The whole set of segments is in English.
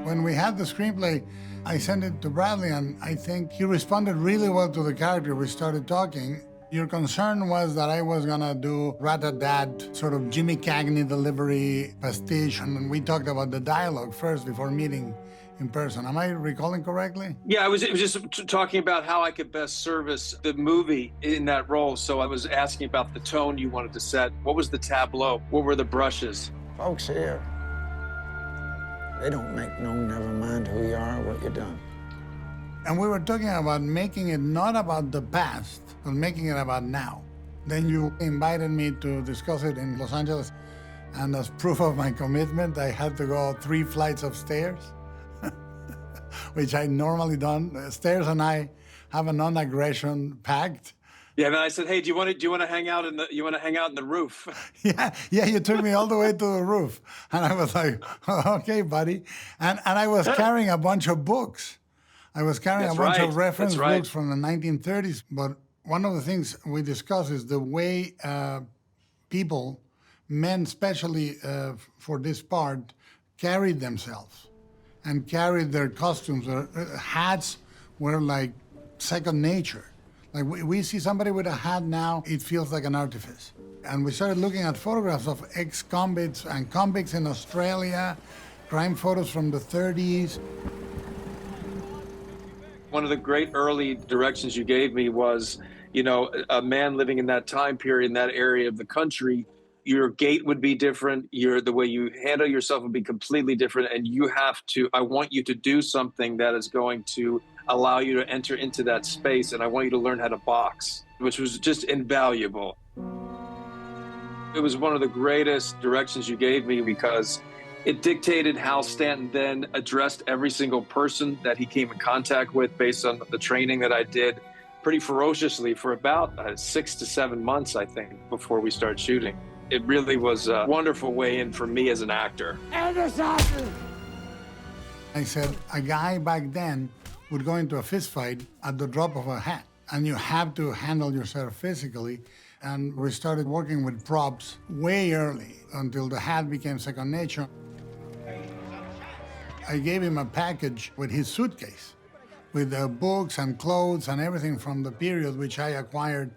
When we had the screenplay, I sent it to Bradley, and I think he responded really well to the character. We started talking. Your concern was that I was gonna do rat-a-tat, sort of Jimmy Cagney delivery pastiche, and we talked about the dialogue first before meeting in person. Am I recalling correctly? Yeah, it was just talking about how I could best service the movie in that role. So I was asking about the tone you wanted to set. What was the tableau? What were the brushes? Folks here, they don't make no never mind who you are or what you've done. And we were talking about making it not about the past, but making it about now. Then you invited me to discuss it in Los Angeles, and as proof of my commitment, I had to go 3 flights of stairs, which I normally don't. Stairs and I have a non-aggression pact. Yeah, and I said, "Hey, do you want to hang out in the roof?" Yeah, you took me all the way to the roof, and I was like, "Okay, buddy," and I was carrying a bunch of books. I was carrying a bunch of reference books from the 1930s, but one of the things we discuss is the way people, men especially for this part, carried themselves and carried their costumes. Their hats were like second nature. Like we see somebody with a hat now, it feels like an artifice. And we started looking at photographs of ex-convicts and convicts in Australia, crime photos from the 30s. One of the great early directions you gave me was, a man living in that time period in that area of the country, your gait would be different, the way you handle yourself would be completely different, and I want you to do something that is going to allow you to enter into that space, and I want you to learn how to box, which was just invaluable. It was one of the greatest directions you gave me because it dictated how Stanton then addressed every single person that he came in contact with based on the training that I did pretty ferociously for about 6 to 7 months, I think, before we started shooting. It really was a wonderful way in for me as an actor. I said, a guy back then would go into a fist fight at the drop of a hat, and you have to handle yourself physically. And we started working with props way early until the hat became second nature. I gave him a package with his suitcase, with books and clothes and everything from the period, which I acquired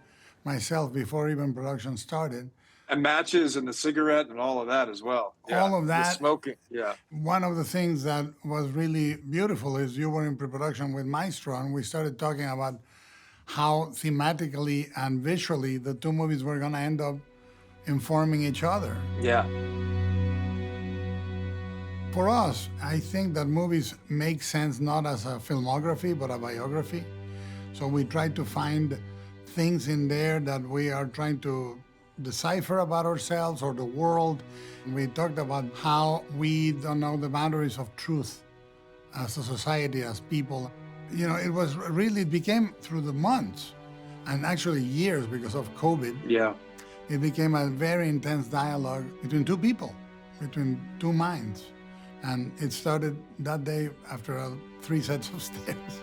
myself before even production started. And matches and the cigarette and all of that as well. Yeah. All of that. The smoking, yeah. One of the things that was really beautiful is you were in pre-production with Maestro, and we started talking about how thematically and visually the two movies were going to end up informing each other. Yeah. For us, I think that movies make sense not as a filmography, but a biography. So we try to find things in there that we are trying to decipher about ourselves or the world. We talked about how we don't know the boundaries of truth as a society, as people. It became through the months and actually years because of COVID. Yeah. It became a very intense dialogue between two people, between two minds. And it started that day after 3 sets of stairs.